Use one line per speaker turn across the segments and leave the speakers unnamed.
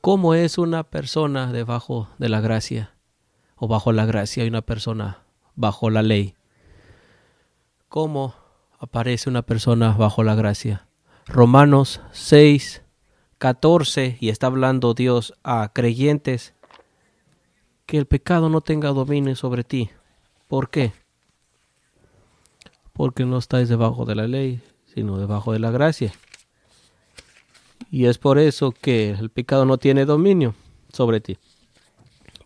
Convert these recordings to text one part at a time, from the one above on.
¿Cómo es una persona debajo de la gracia o bajo la gracia y una persona bajo la ley? ¿Cómo aparece una persona bajo la gracia? Romanos 6:14, y está hablando Dios a creyentes, que el pecado no tenga dominio sobre ti. ¿Por qué? Porque no estáis debajo de la ley, sino debajo de la gracia. Y es por eso que el pecado no tiene dominio sobre ti,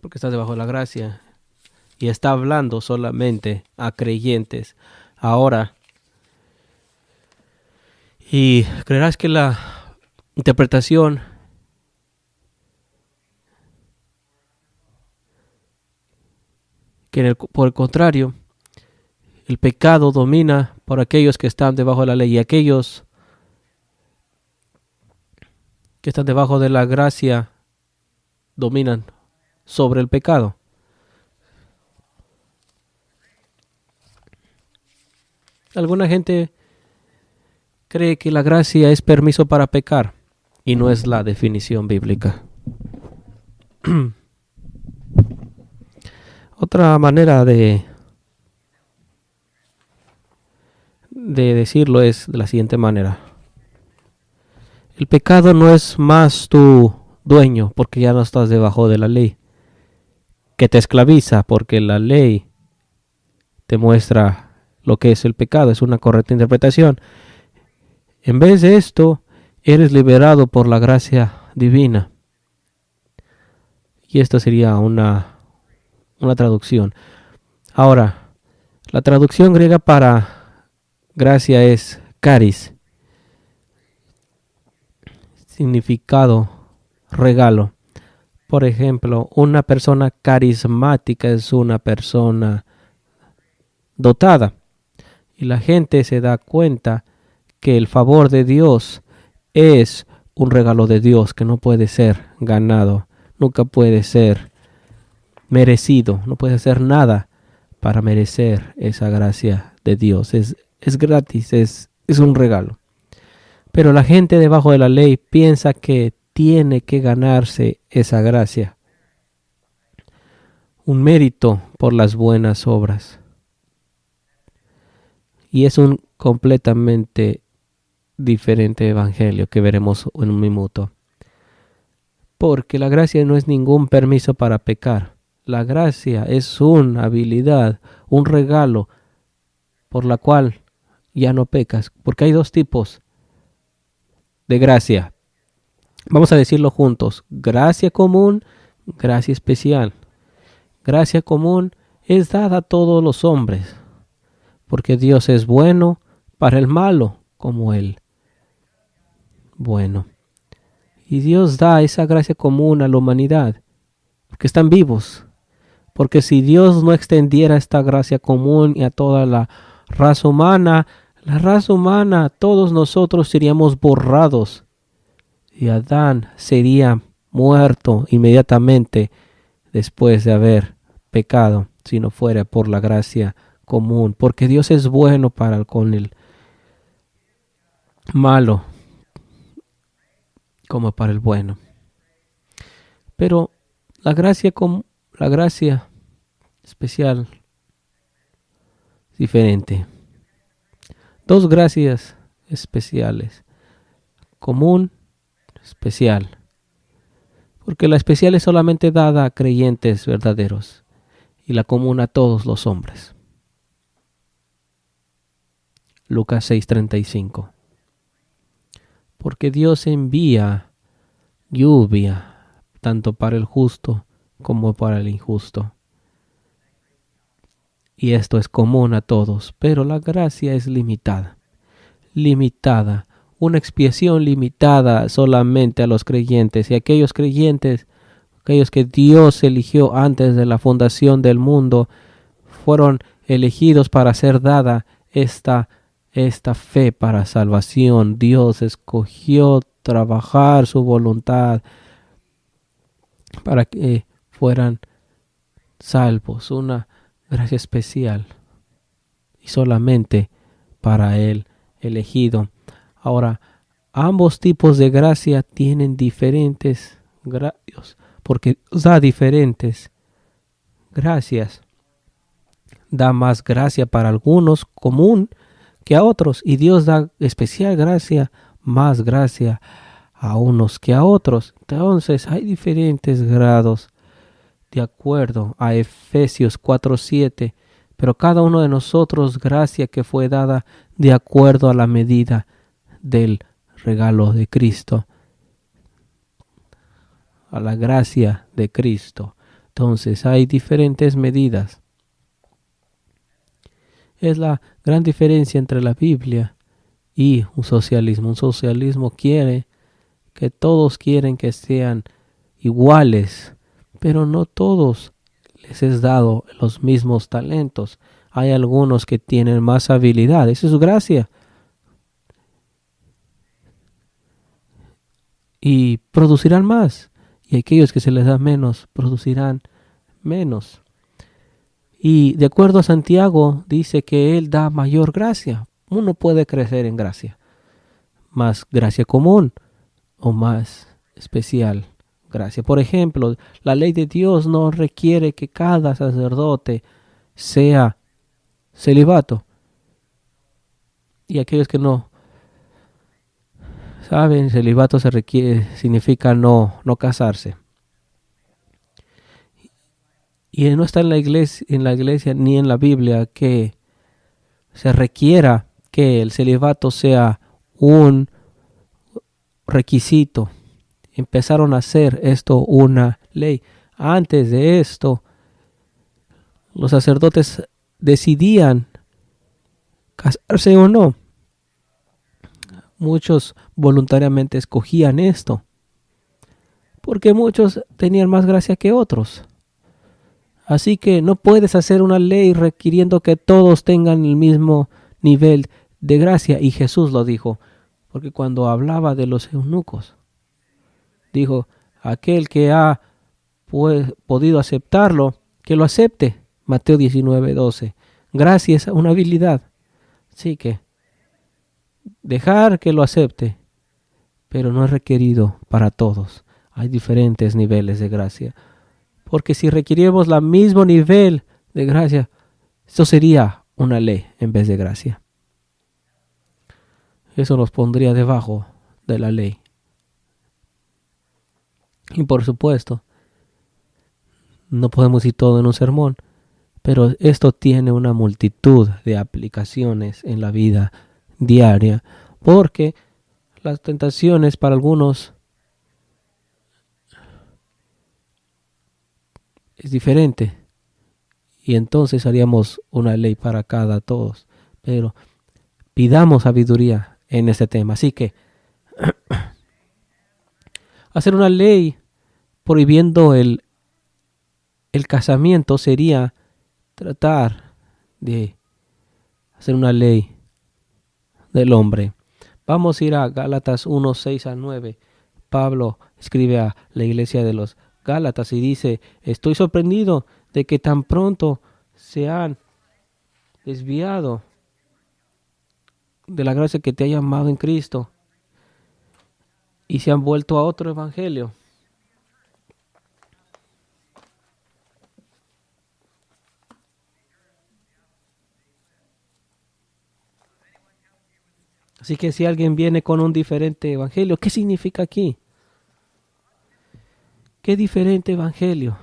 porque estás debajo de la gracia. Y está hablando solamente a creyentes ahora. Y creerás que la interpretación que por el contrario, el pecado domina por aquellos que están debajo de la ley, y aquellos que están debajo de la gracia dominan sobre el pecado. Alguna gente cree que la gracia es permiso para pecar, y no es la definición bíblica. Otra manera de decirlo es de la siguiente manera. El pecado no es más tu dueño porque ya no estás debajo de la ley, que te esclaviza porque la ley te muestra lo que es el pecado. Es una correcta interpretación. En vez de esto, eres liberado por la gracia divina. Y esto sería una traducción. Ahora, la traducción griega para gracia es charis. Significado, regalo. Por ejemplo, una persona carismática es una persona dotada. Y la gente se da cuenta que el favor de Dios es un regalo de Dios que no puede ser ganado, nunca puede ser merecido, no puede hacer nada para merecer esa gracia de Dios. Es gratis, es un regalo. Pero la gente debajo de la ley piensa que tiene que ganarse esa gracia, un mérito por las buenas obras. Y es un completamente diferente evangelio que veremos en un minuto. Porque la gracia no es ningún permiso para pecar. La gracia es una habilidad, un regalo por la cual ya no pecas. Porque hay dos tipos de gracia. Vamos a decirlo juntos. Gracia común, gracia especial. Gracia común es dada a todos los hombres, porque Dios es bueno para el malo como Él bueno. Y Dios da esa gracia común a la humanidad, porque están vivos. Porque si Dios no extendiera esta gracia común y a toda la raza humana, todos nosotros seríamos borrados. Y Adán sería muerto inmediatamente después de haber pecado, si no fuera por la gracia común. Porque Dios es bueno para con el malo como para el bueno. Pero la gracia especial es diferente. Dos gracias especiales. Común, especial. Porque la especial es solamente dada a creyentes verdaderos y la común a todos los hombres. Lucas 6:35. Porque Dios envía lluvia tanto para el justo como para el injusto. Y esto es común a todos, pero la gracia es limitada. Limitada. Una expiación limitada solamente a los creyentes. Y aquellos creyentes, aquellos que Dios eligió antes de la fundación del mundo, fueron elegidos para ser dada esta fe para salvación. Dios escogió trabajar su voluntad para que fueran salvos. Una gracia especial y solamente para el elegido. Ahora, ambos tipos de gracia tienen diferentes Dios, porque da diferentes gracias. Da más gracia para algunos común que a otros, y Dios da especial gracia, más gracia a unos que a otros. Entonces hay diferentes grados de acuerdo a Efesios 4:7, pero cada uno de nosotros gracia que fue dada de acuerdo a la medida del regalo de Cristo, a la gracia de Cristo. Entonces hay diferentes medidas. Es la gran diferencia entre la Biblia y un socialismo. Un socialismo quiere que todos quieren que sean iguales, pero no todos les es dado los mismos talentos. Hay algunos que tienen más habilidad, esa es su gracia, y producirán más, y aquellos que se les da menos producirán menos. Y de acuerdo a Santiago dice que Él da mayor gracia. Uno puede crecer en gracia, más gracia común o más especial gracia. Por ejemplo, la ley de Dios no requiere que cada sacerdote sea celibato. Y aquellos que no saben, celibato significa no casarse. Y no está en la iglesia ni en la Biblia que se requiera que el celibato sea un requisito. Empezaron a hacer esto una ley. Antes de esto, los sacerdotes decidían casarse o no. Muchos voluntariamente escogían esto, porque muchos tenían más gracia que otros. Así que no puedes hacer una ley requiriendo que todos tengan el mismo nivel de gracia. Y Jesús lo dijo, porque cuando hablaba de los eunucos, dijo, aquel que ha podido aceptarlo, que lo acepte. Mateo 19:12. Gracia es una habilidad. Así que dejar que lo acepte, pero no es requerido para todos. Hay diferentes niveles de gracia. Porque si requiriéramos el mismo nivel de gracia, esto sería una ley en vez de gracia. Eso nos pondría debajo de la ley. Y por supuesto, no podemos ir todo en un sermón, pero esto tiene una multitud de aplicaciones en la vida diaria, porque las tentaciones para algunos es diferente, y entonces haríamos una ley para cada todos, pero pidamos sabiduría en este tema. Así que hacer una ley prohibiendo el casamiento sería tratar de hacer una ley del hombre. Vamos a ir a Gálatas 1:6-9. Pablo escribe a la iglesia de los Gálatas y dice, estoy sorprendido de que tan pronto se han desviado de la gracia que te ha llamado en Cristo y se han vuelto a otro evangelio. Así que si alguien viene con un diferente evangelio, ¿qué significa aquí? ¿Qué diferente evangelio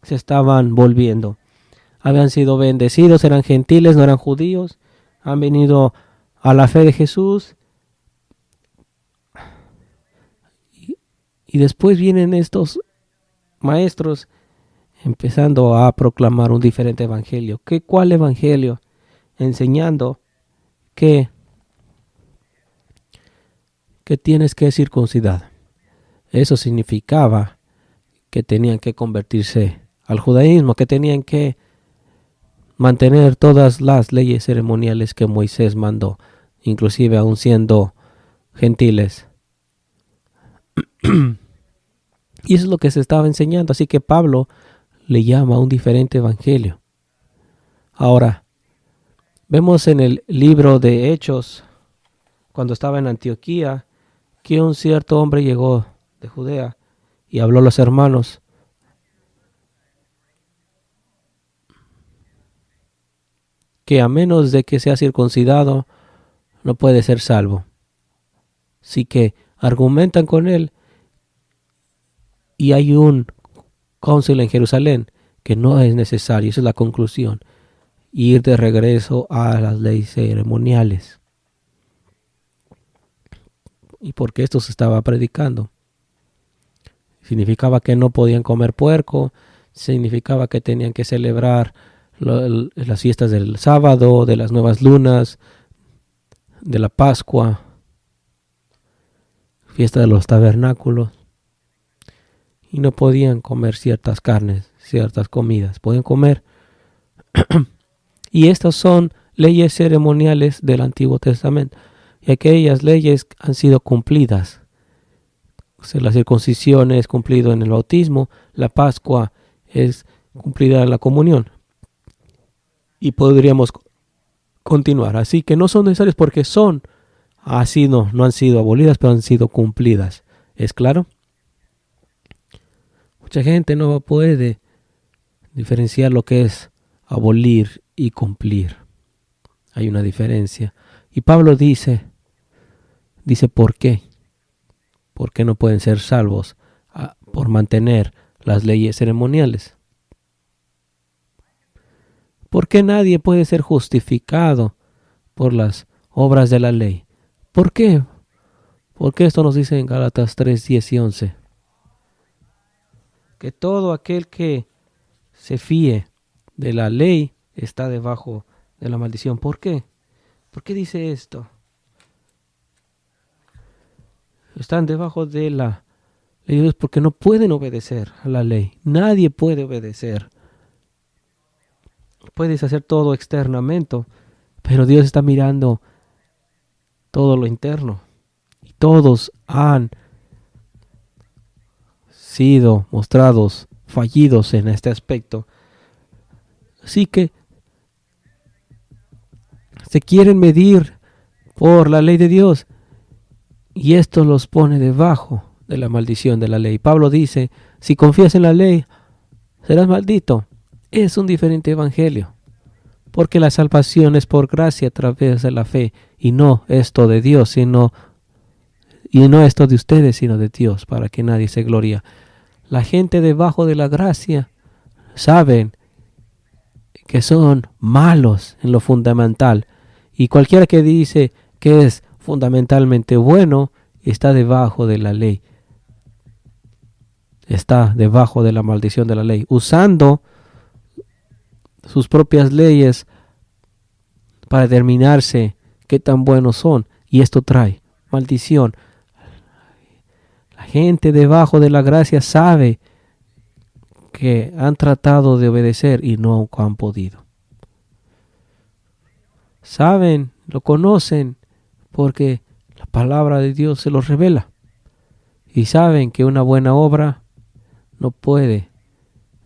se estaban volviendo? Habían sido bendecidos, eran gentiles, no eran judíos, han venido a la fe de Jesús. Y después vienen estos maestros empezando a proclamar un diferente evangelio. ¿Cuál evangelio? Enseñando que tienes que circuncidar. Eso significaba que tenían que convertirse al judaísmo, que tenían que mantener todas las leyes ceremoniales que Moisés mandó, inclusive aún siendo gentiles. Y eso es lo que se estaba enseñando. Así que Pablo le llama a un diferente evangelio. Ahora, vemos en el libro de Hechos, cuando estaba en Antioquía, que un cierto hombre llegó de Judea y habló a los hermanos. Que a menos de que sea circuncidado, no puede ser salvo. Así que argumentan con él y hay un cóncil en Jerusalén que no es necesario, esa es la conclusión, ir de regreso a las leyes ceremoniales. ¿Y por qué esto se estaba predicando? Significaba que no podían comer puerco, significaba que tenían que celebrar las fiestas del sábado, de las nuevas lunas, de la Pascua, fiesta de los tabernáculos, y no podían comer ciertas carnes, ciertas comidas, podían comer. Y estas son leyes ceremoniales del Antiguo Testamento, y aquellas leyes han sido cumplidas. O sea, la circuncisión es cumplido en el bautismo, la Pascua es cumplida en la comunión. Y podríamos continuar. Así que no son necesarias porque no han sido abolidas, pero han sido cumplidas. ¿Es claro? Mucha gente no puede diferenciar lo que es abolir y cumplir. Hay una diferencia. Y Pablo dice ¿por qué? ¿Por qué no pueden ser salvos por mantener las leyes ceremoniales? ¿Por qué nadie puede ser justificado por las obras de la ley? ¿Por qué? Porque esto nos dice en Gálatas 3, 10 y 11. Que todo aquel que se fíe de la ley está debajo de la maldición. ¿Por qué? ¿Por qué dice esto? Están debajo de la ley de Dios porque no pueden obedecer a la ley. Nadie puede obedecer. Puedes hacer todo externamente, pero Dios está mirando todo lo interno. Y todos han sido mostrados fallidos en este aspecto. Así que se quieren medir por la ley de Dios y esto los pone debajo de la maldición de la ley. Pablo dice, si confías en la ley, serás maldito. Es un diferente evangelio, porque la salvación es por gracia a través de la fe y no esto de Dios, y no esto de ustedes, sino de Dios, para que nadie se gloria. La gente debajo de la gracia saben que son malos en lo fundamental, y cualquiera que dice que es fundamentalmente bueno está debajo de la ley, está debajo de la maldición de la ley, usando sus propias leyes para determinarse qué tan buenos son, y esto trae maldición. La gente debajo de la gracia sabe que han tratado de obedecer y no han podido. Saben, lo conocen porque la palabra de Dios se los revela, y saben que una buena obra no puede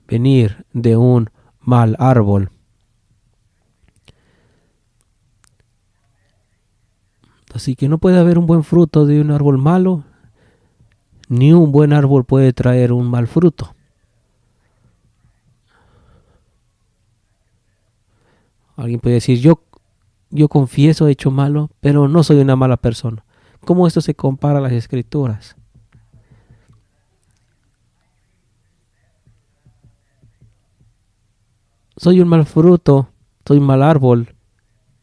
venir de un mal árbol. Así que no puede haber un buen fruto de un árbol malo, ni un buen árbol puede traer un mal fruto. Alguien puede decir, yo confieso, he hecho malo, pero no soy una mala persona. ¿Cómo esto se compara a las Escrituras? Soy un mal fruto, soy un mal árbol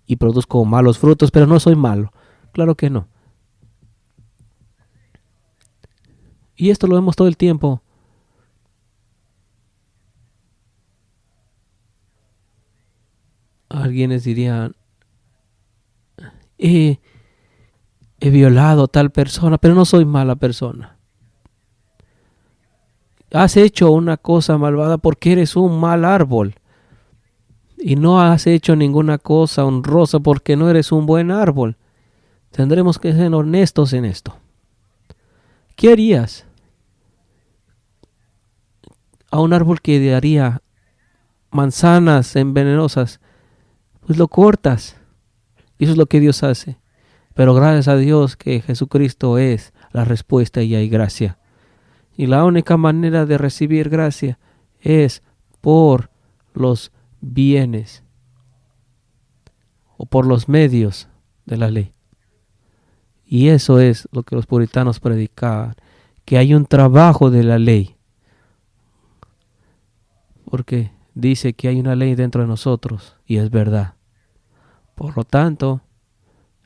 y produzco malos frutos, pero no soy malo. Claro que no. Y esto lo vemos todo el tiempo. Alguienes dirían, he violado a tal persona, pero no soy mala persona. Has hecho una cosa malvada porque eres un mal árbol. Y no has hecho ninguna cosa honrosa porque no eres un buen árbol. Tendremos que ser honestos en esto. ¿Qué harías a un árbol que daría manzanas envenenosas? Pues lo cortas. Y eso es lo que Dios hace. Pero gracias a Dios que Jesucristo es la respuesta y hay gracia. Y la única manera de recibir gracia es por los bienes o por los medios de la ley. Y eso es lo que los puritanos predicaban, que hay un trabajo de la ley. Porque dice que hay una ley dentro de nosotros y es verdad. Por lo tanto,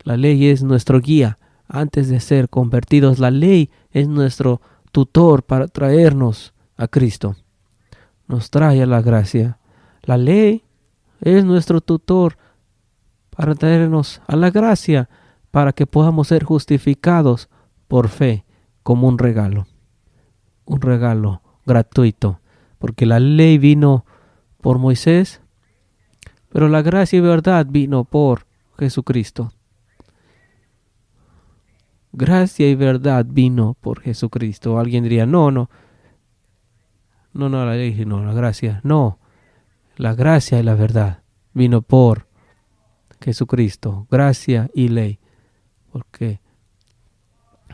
la ley es nuestro guía antes de ser convertidos. La ley es nuestro tutor para traernos a Cristo. Nos trae a la gracia. La ley es nuestro tutor para traernos a la gracia, para que podamos ser justificados por fe como un regalo gratuito. Porque la ley vino por Moisés, pero la gracia y verdad vino por Jesucristo. Gracia y verdad vino por Jesucristo. Alguien diría, no, la ley, no, la gracia. No, la gracia y la verdad vino por Jesucristo. Gracia y ley. Porque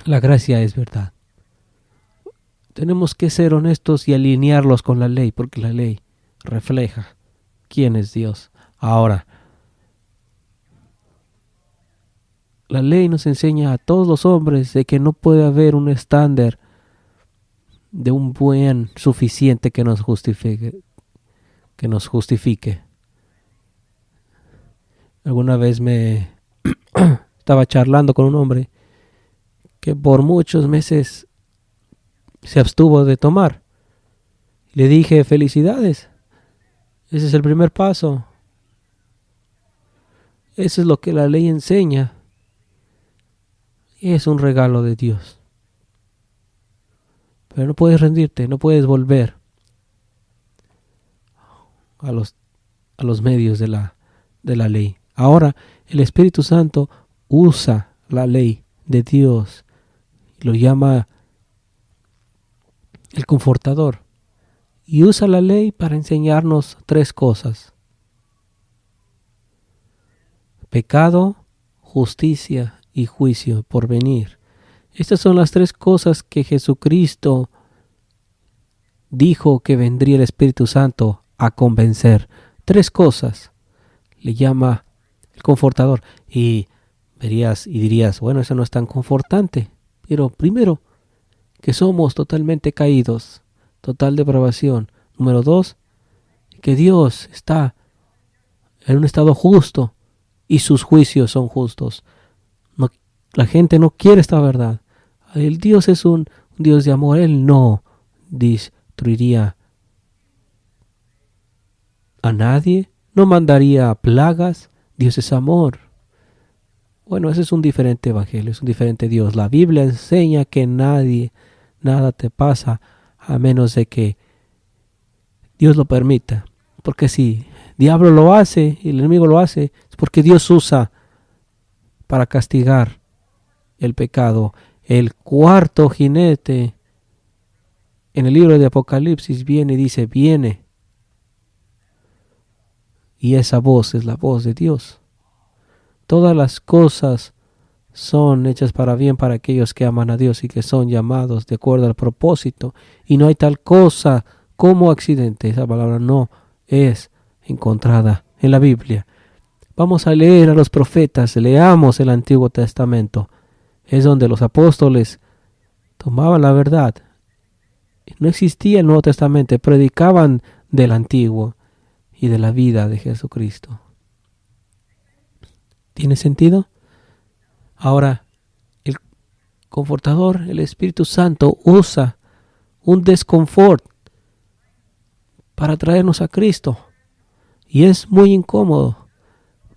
la gracia es verdad. Tenemos que ser honestos y alinearlos con la ley, porque la ley refleja quién es Dios. Ahora, la ley nos enseña a todos los hombres de que no puede haber un estándar de un buen suficiente que nos justifique. Alguna vez me estaba charlando con un hombre que por muchos meses se abstuvo de tomar. Le dije, felicidades. Ese es el primer paso. Eso es lo que la ley enseña. Es un regalo de Dios. Pero no puedes rendirte, no puedes volver a los medios de la ley. Ahora, el Espíritu Santo usa la ley de Dios y lo llama el Confortador. Y usa la ley para enseñarnos tres cosas: pecado, justicia y juicio por venir. Estas son las tres cosas que Jesucristo dijo que vendría el Espíritu Santo a convencer. Tres cosas le llama el Confortador. Y dirías, bueno, eso no es tan confortante. Pero primero, que somos totalmente caídos, total depravación. Número dos, que Dios está en un estado justo y sus juicios son justos. La gente no quiere esta verdad. El Dios es un Dios de amor. Él no destruiría a nadie, no mandaría plagas. Dios es amor. Bueno, ese es un diferente evangelio, es un diferente Dios. La Biblia enseña que nada te pasa a menos de que Dios lo permita. Porque si el diablo lo hace y el enemigo lo hace, es porque Dios usa para castigar el pecado. El cuarto jinete en el libro de Apocalipsis viene y dice, viene. Y esa voz es la voz de Dios. Todas las cosas son hechas para bien para aquellos que aman a Dios y que son llamados de acuerdo al propósito. Y no hay tal cosa como accidente. Esa palabra no es encontrada en la Biblia. Vamos a leer a los profetas, leamos el Antiguo Testamento. Es donde los apóstoles tomaban la verdad. No existía el Nuevo Testamento, predicaban del Antiguo y de la vida de Jesucristo. ¿Tiene sentido? Ahora, el Confortador, el Espíritu Santo, usa un desconfort para traernos a Cristo. Y es muy incómodo.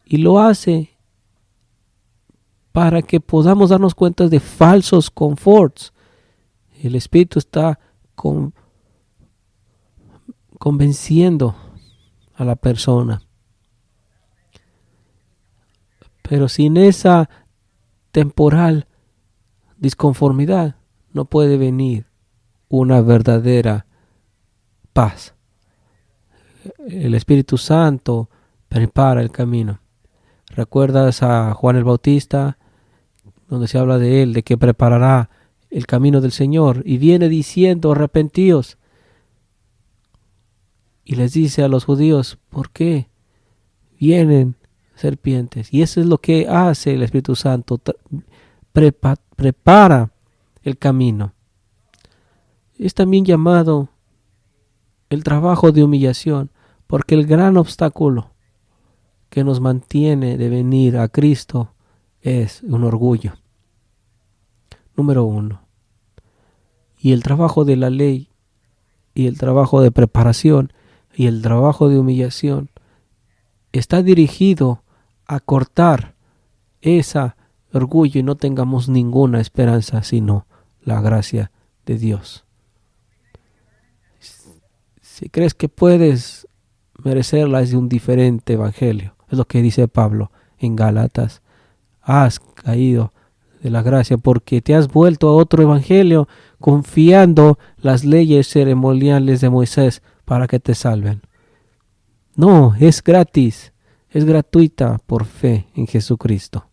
Y lo hace para que podamos darnos cuenta de falsos conforts. El Espíritu está convenciendo a la persona. Pero sin esa temporal disconformidad no puede venir una verdadera paz. El Espíritu Santo prepara el camino. ¿Recuerdas a Juan el Bautista? Donde se habla de él, de que preparará el camino del Señor y viene diciendo arrepentíos. Y les dice a los judíos, ¿por qué vienen serpientes? Y eso es lo que hace el Espíritu Santo, prepara el camino. Es también llamado el trabajo de humillación, porque el gran obstáculo que nos mantiene de venir a Cristo es un orgullo. Número 1. Y el trabajo de la ley, y el trabajo de preparación, y el trabajo de humillación está dirigido a cortar ese orgullo y no tengamos ninguna esperanza sino la gracia de Dios. Si crees que puedes merecerla, es de un diferente evangelio. Es lo que dice Pablo en Gálatas. Has caído de la gracia porque te has vuelto a otro evangelio confiando las leyes ceremoniales de Moisés para que te salven. No, es gratis, es gratuita por fe en Jesucristo.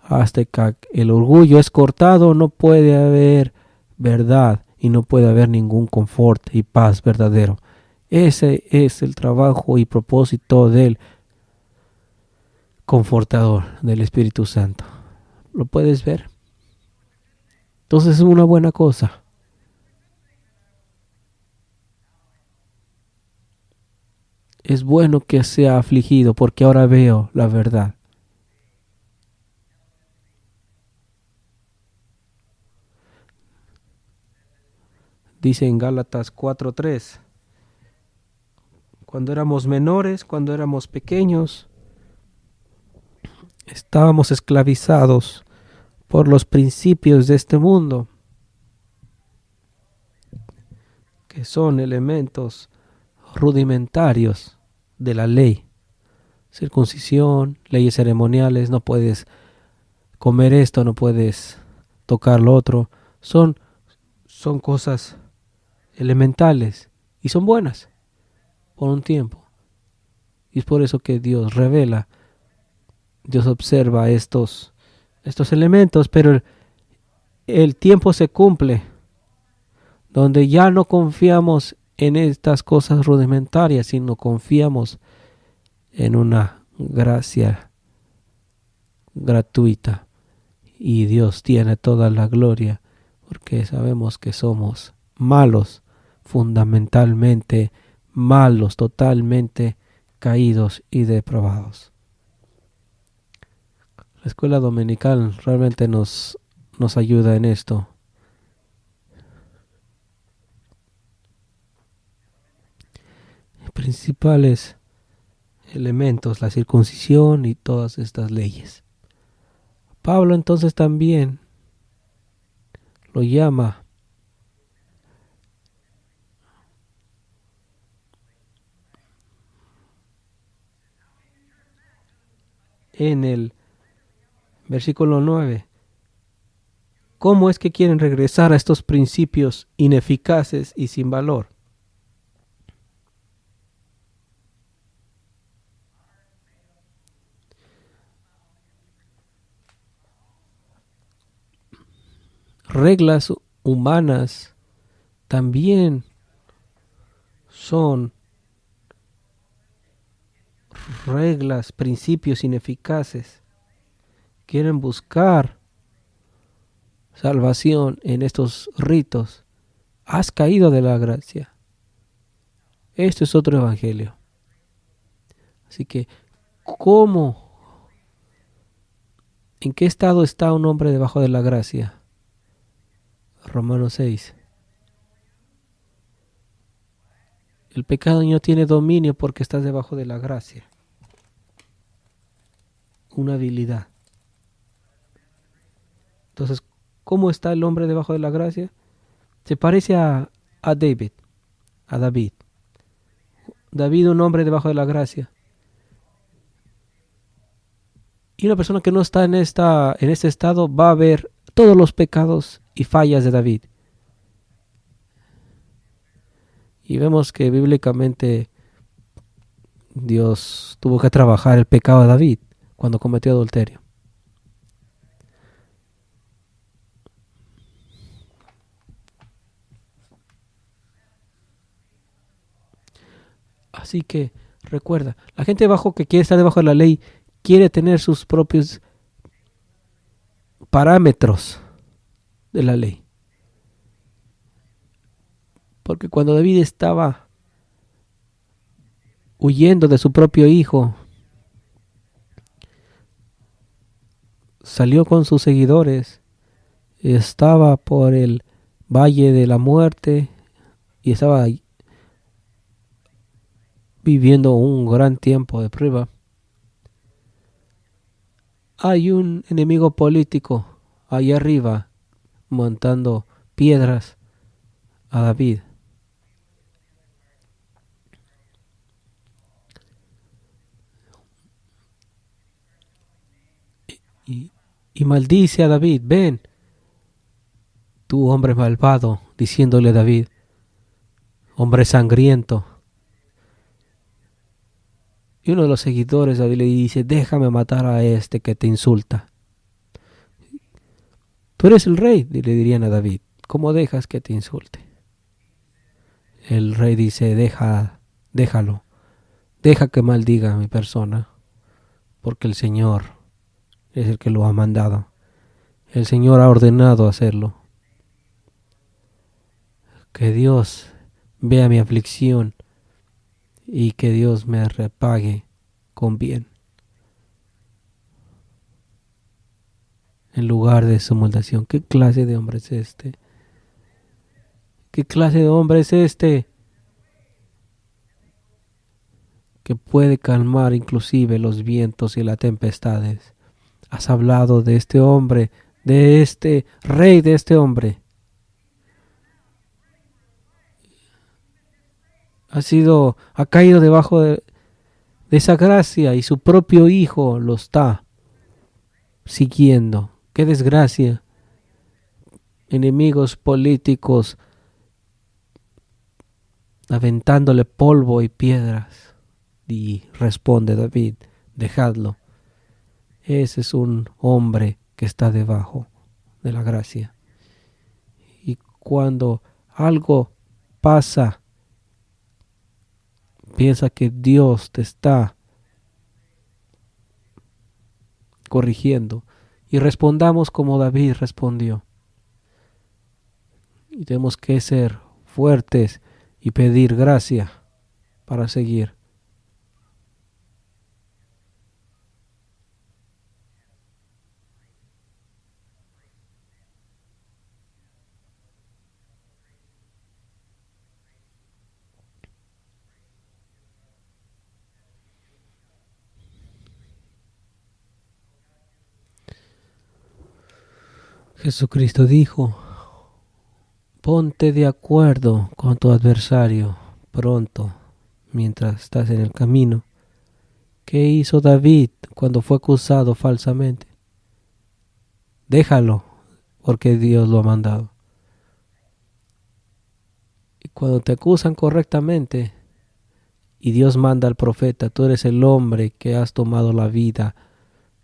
Hasta que el orgullo es cortado, no puede haber verdad y no puede haber ningún confort y paz verdadero. Ese es el trabajo y propósito del confortador, del Espíritu Santo. ¿Lo puedes ver? Entonces es una buena cosa. Es bueno que sea afligido porque ahora veo la verdad. Dice en Gálatas 4:3, cuando éramos menores, cuando éramos pequeños, estábamos esclavizados por los principios de este mundo, que son elementos rudimentarios de la ley. Circuncisión, leyes ceremoniales, no puedes comer esto, no puedes tocar lo otro. Son cosas elementales y son buenas por un tiempo. Y es por eso que Dios revela, Dios observa estos elementos, pero el tiempo se cumple donde ya no confiamos en estas cosas rudimentarias, sino confiamos en una gracia gratuita. Y Dios tiene toda la gloria, porque sabemos que somos malos, fundamentalmente malos, totalmente caídos y depravados. La escuela dominical realmente nos ayuda en esto. Principales elementos, la circuncisión y todas estas leyes. Pablo entonces también lo llama en el versículo 9. ¿Cómo es que quieren regresar a estos principios ineficaces y sin valor? Reglas humanas también son reglas, principios ineficaces. Quieren buscar salvación en estos ritos. Has caído de la gracia. Esto es otro evangelio. Así que, ¿en qué estado está un hombre debajo de la gracia? Romanos 6. El pecado no tiene dominio porque estás debajo de la gracia. Una habilidad. Entonces, ¿cómo está el hombre debajo de la gracia? Se parece a David. David, un hombre debajo de la gracia. Y una persona que no está en este estado va a ver todos los pecados y fallas de David. Y vemos que bíblicamente Dios tuvo que trabajar el pecado de David cuando cometió adulterio. Así que recuerda, la gente que quiere estar debajo de la ley quiere tener sus propios parámetros de la ley. Porque cuando David estaba huyendo de su propio hijo, salió con sus seguidores, estaba por el valle de la muerte y estaba viviendo un gran tiempo de prueba. Hay un enemigo político allá arriba montando piedras a David. Y maldice a David. Ven, tú hombre malvado, diciéndole a David, hombre sangriento. Y uno de los seguidores de David le dice, déjame matar a este que te insulta. Tú eres el rey, le dirían a David. ¿Cómo dejas que te insulte? El rey dice, déjalo. Deja que maldiga a mi persona, porque el Señor es el que lo ha mandado. El Señor ha ordenado hacerlo. Que Dios vea mi aflicción y que Dios me repague con bien. En lugar de su maldición. ¿Qué clase de hombre es este? ¿Qué clase de hombre es este? Que puede calmar inclusive los vientos y las tempestades. Has hablado de este hombre, de este rey, de este hombre. Ha caído debajo de esa gracia y su propio hijo lo está siguiendo. ¡Qué desgracia! Enemigos políticos aventándole polvo y piedras. Y responde David, dejadlo. Ese es un hombre que está debajo de la gracia. Y cuando algo pasa, piensa que Dios te está corrigiendo. Y respondamos como David respondió. Y tenemos que ser fuertes y pedir gracia para seguir. Jesucristo dijo, ponte de acuerdo con tu adversario pronto mientras estás en el camino. ¿Qué hizo David cuando fue acusado falsamente? Déjalo, porque Dios lo ha mandado. Y cuando te acusan correctamente y Dios manda al profeta, tú eres el hombre que has tomado la vida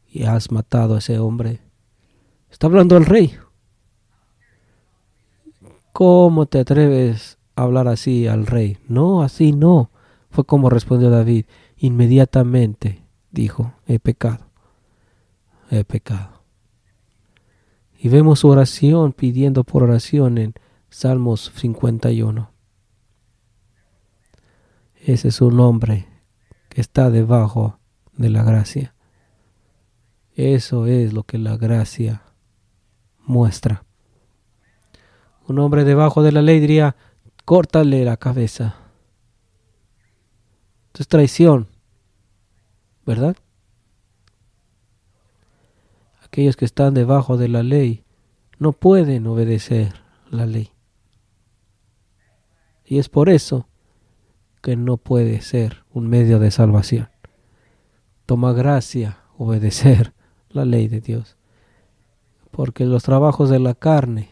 y has matado a ese hombre. Está hablando el rey. ¿Cómo te atreves a hablar así al rey? No, así no. Fue como respondió David. Inmediatamente dijo, he pecado. He pecado. Y vemos su oración pidiendo por oración en Salmos 51. Ese es un hombre que está debajo de la gracia. Eso es lo que la gracia muestra. Un hombre debajo de la ley diría, córtale la cabeza. Esto es traición, ¿verdad? Aquellos que están debajo de la ley no pueden obedecer la ley. Y es por eso que no puede ser un medio de salvación. Toma gracia obedecer la ley de Dios. Porque los trabajos de la carne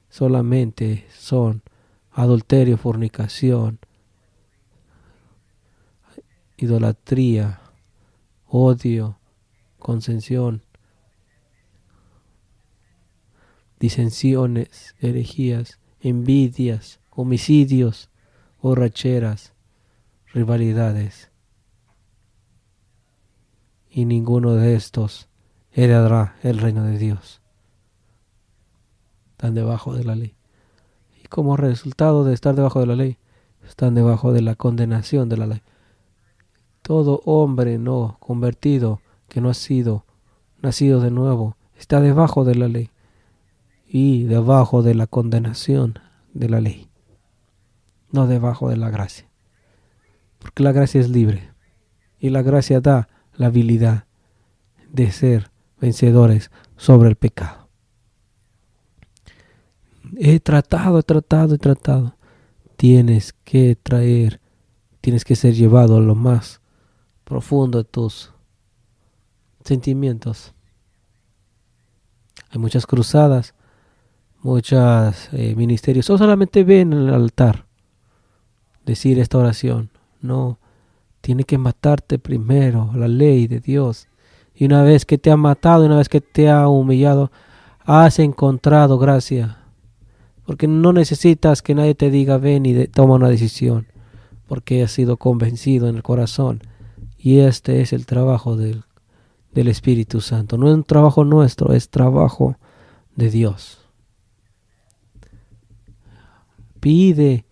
solamente son adulterio, fornicación, idolatría, odio, consensión, disensiones, herejías, envidias, homicidios, borracheras, rivalidades. Y ninguno de estos heredará el reino de Dios. Están debajo de la ley. Y como resultado de estar debajo de la ley, están debajo de la condenación de la ley. Todo hombre no convertido, que no ha sido nacido de nuevo, está debajo de la ley y debajo de la condenación de la ley, no debajo de la gracia. Porque la gracia es libre y la gracia da la habilidad de ser vencedores sobre el pecado. He tratado. Tienes que ser llevado a lo más profundo de tus sentimientos. Hay muchas cruzadas, muchos ministerios. Solamente ven en el altar decir esta oración. No, tiene que matarte primero la ley de Dios. Y una vez que te ha matado, una vez que te ha humillado, has encontrado gracia. Porque no necesitas que nadie te diga ven y toma una decisión. Porque has sido convencido en el corazón. Y este es el trabajo del Espíritu Santo. No es un trabajo nuestro, es trabajo de Dios. Pide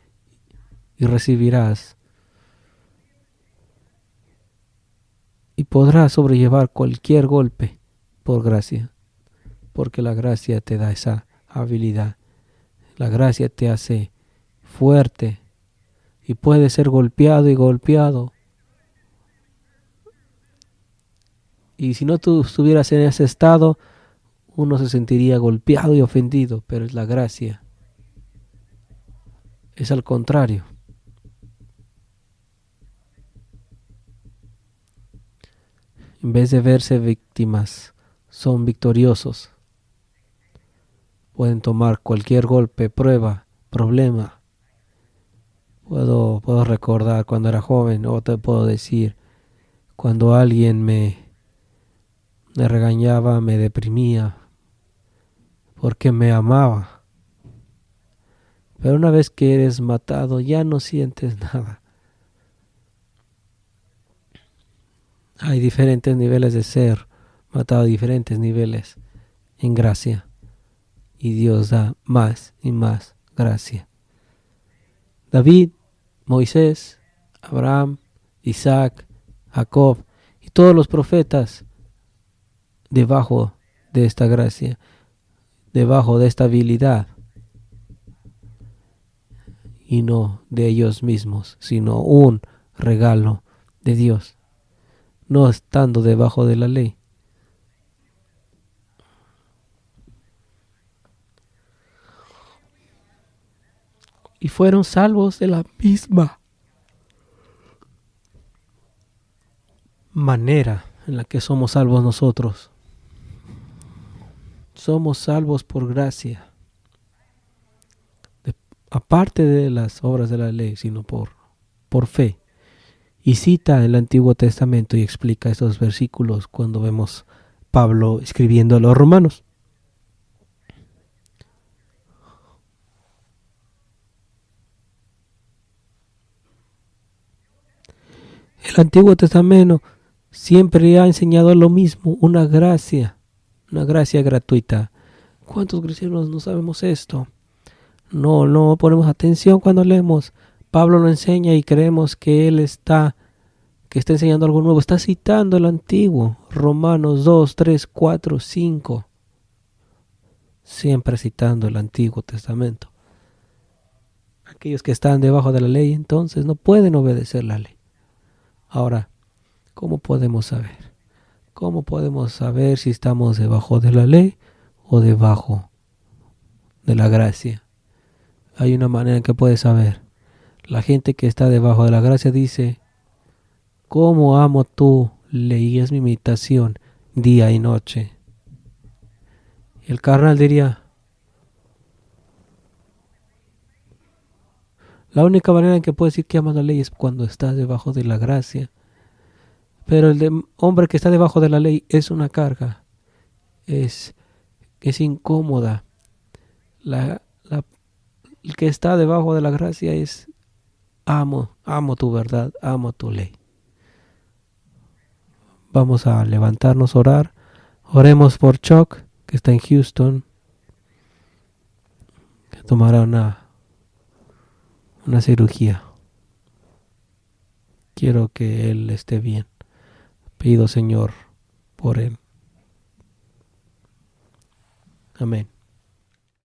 y recibirás. Y podrás sobrellevar cualquier golpe por gracia. Porque la gracia te da esa habilidad. La gracia te hace fuerte. Y puedes ser golpeado y golpeado. Y si no tú estuvieras en ese estado, uno se sentiría golpeado y ofendido. Pero es la gracia. Es al contrario. En vez de verse víctimas, son victoriosos. Pueden tomar cualquier golpe, prueba, problema. Puedo recordar cuando era joven, o te puedo decir, cuando alguien me regañaba, me deprimía, porque me amaba. Pero una vez que eres matado, ya no sientes nada. Hay diferentes niveles de ser matado, diferentes niveles en gracia. Y Dios da más y más gracia. David, Moisés, Abraham, Isaac, Jacob y todos los profetas debajo de esta gracia, debajo de esta habilidad. Y no de ellos mismos, sino un regalo de Dios. No estando debajo de la ley. Y fueron salvos de la misma manera en la que somos salvos nosotros. Somos salvos por gracia. Aparte de las obras de la ley, sino por fe. Y cita el Antiguo Testamento y explica estos versículos cuando vemos Pablo escribiendo a los romanos. El Antiguo Testamento siempre ha enseñado lo mismo, una gracia gratuita. ¿Cuántos cristianos no sabemos esto? No ponemos atención cuando leemos. Pablo lo enseña y creemos que él está enseñando algo nuevo. Está citando el antiguo. Romanos 2, 3, 4, 5. Siempre citando el Antiguo Testamento. Aquellos que están debajo de la ley entonces no pueden obedecer la ley. Ahora, ¿cómo podemos saber? ¿Cómo podemos saber si estamos debajo de la ley o debajo de la gracia? Hay una manera en que puedes saber. La gente que está debajo de la gracia dice, ¿cómo amo tu ley? Es mi imitación día y noche. Y el carnal diría, la única manera en que puedes decir que amas la ley es cuando estás debajo de la gracia. Pero el hombre que está debajo de la ley es una carga. Es incómoda. El que está debajo de la gracia es amo tu verdad, amo tu ley. Vamos a levantarnos, orar. Oremos por Chuck, que está en Houston, que tomará una cirugía. Quiero que él esté bien. Pido, Señor, por él. Amén.